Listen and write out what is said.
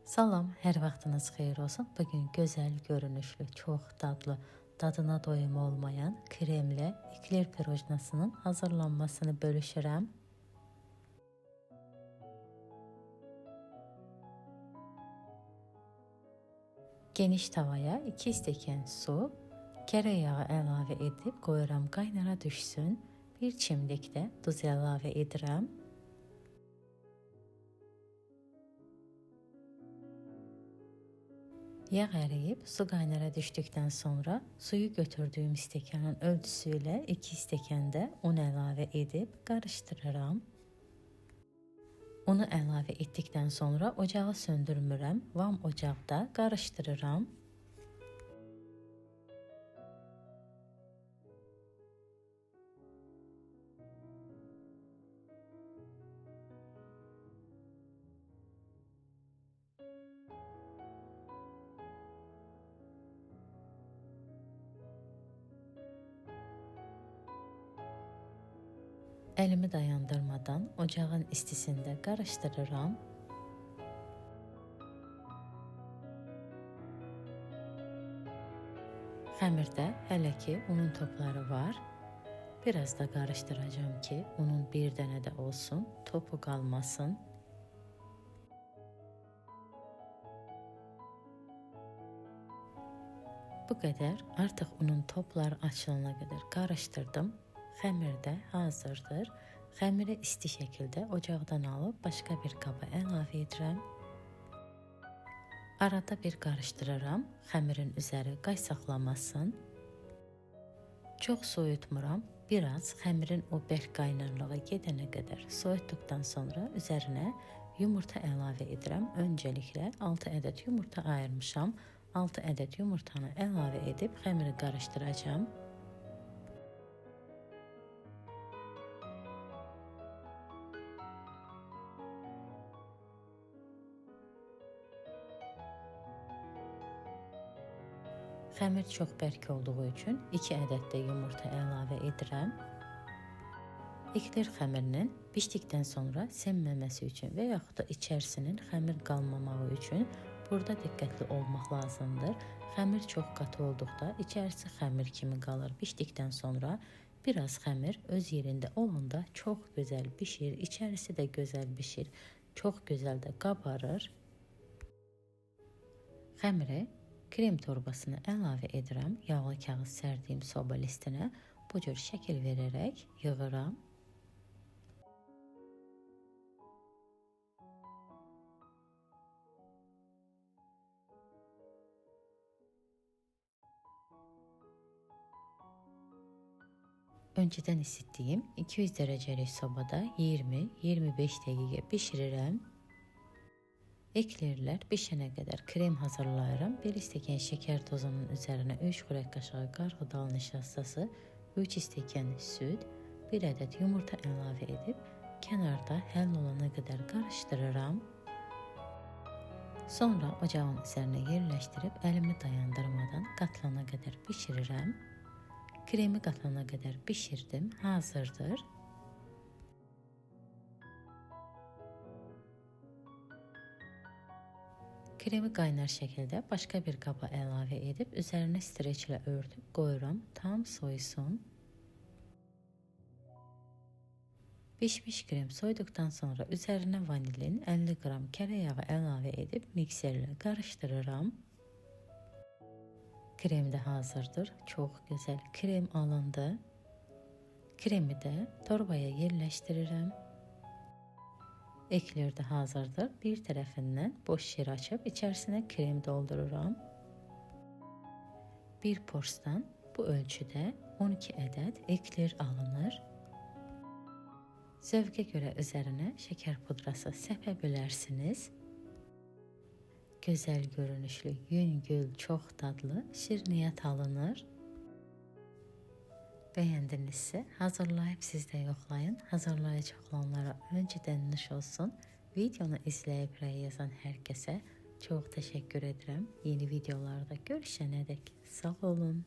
Salam, hər vaxtınız xeyir olsun. Bugün gözəl görünüşlü, çox dadlı, dadına doyum olmayan kremli ekler pirojnasının hazırlanmasını bölüşürəm. Geniş tavaya 2 stəkan su, kərə yağı əlavə edib qoyuram qaynara düşsün. Bir çimdik də duz əlavə edirəm. Yağ əriyib, su qaynara düşdükdən sonra suyu götürdüyüm stəkanın ölçüsü ilə 2 stəkan da un əlavə edib qarışdırıram. Unu əlavə etdikdən sonra ocağı söndürmürəm, vam ocaqda qarışdırıram. Əlimi dayandırmadan ocağın istisində qarışdırıram. Xəmirdə hələ ki unun topları var. Biraz da qarışdıracağım ki unun bir dənə də olsun, topu qalmasın. Bu qədər, artıq unun topları açılana qədər qarışdırdım. Xəmir də hazırdır. Xəmiri isti şəkildə ocaqdan alıb başqa bir qaba əlavə edirəm. Arada bir qarışdırıram, xəmirin üzəri qaysaqlamasın. Çox soyutmuram, biraz xəmirin o bərk qaynarlığa gedənə qədər soyutduqdan sonra üzərinə yumurta əlavə edirəm. Öncəliklə 6 ədəd yumurta ayırmışam. 6 ədəd yumurtanı əlavə edib xəmiri qarışdıracağım. Xəmir çox bərk olduğu üçün 2 ədəd də yumurta əlavə edirəm. Ekler xəmirinin bişdikdən sonra sənməməsi üçün və yaxud da içərisinin xəmir qalmamağı üçün burada diqqətli olmaq lazımdır. Xəmir çox qatı olduqda içərisi xəmir kimi qalır. Bişdikdən sonra biraz xəmir öz yerində olanda çox gözəl bişir, içərisi də gözəl bişir, çox gözəl də qabarır. Xəmiri krem torbasını əlavə edirəm. Yağlı kağız sərdiyim soba listinə bu cür şəkil verərək yığıram. Öncədən isitdiyim 200 dərəcəlik sobada 20-25 dəqiqə bişirirəm. Eklerlər bişənə qədər krem hazırlayıram. 1 stəkan şəkər tozunun üzərinə 3 xörək qaşığı qarğıdal nişastası, 3 stəkan süd, 1 ədəd yumurta əlavə edib kənarda həll olana qədər qarışdırıram. Sonra ocağın üzərinə yerləşdirib əlimi dayandırmadan qatlana qədər bişirirəm. Kremi qatlana qədər bişirdim, hazırdır. Kremi qaynar şəkildə başqa bir qaba əlavə edib üzərinə streçlə örtüb qoyuram, tam soyusun. Bişmiş krem soyduqdan sonra üzərinə vanilin 50 qram kərə yağı əlavə edib mikserlə qarışdırıram. Krem də hazırdır. Çox gözəl krem alındı. Kremi də torbaya yerləşdirirəm. Ekler də hazırdır. Bir tərəfindən boş şir açıb içərisinə krem doldururam. Bir porsdan bu ölçüdə 12 ədəd ekler alınır. Zövqə görə üzərinə şəkər pudrası səpə bilərsiniz. Gözəl görünüşlü, yüngül, çox dadlı şirniyyat alınır. Bəyəndinizsə hazırlayıb siz də yoxlayın. Hazırlayacaq olanlara öncədən nuş olsun. Videonu izləyib rəy yazan hər kəsə çox təşəkkür edirəm. Yeni videolarda görüşənədək sağ olun.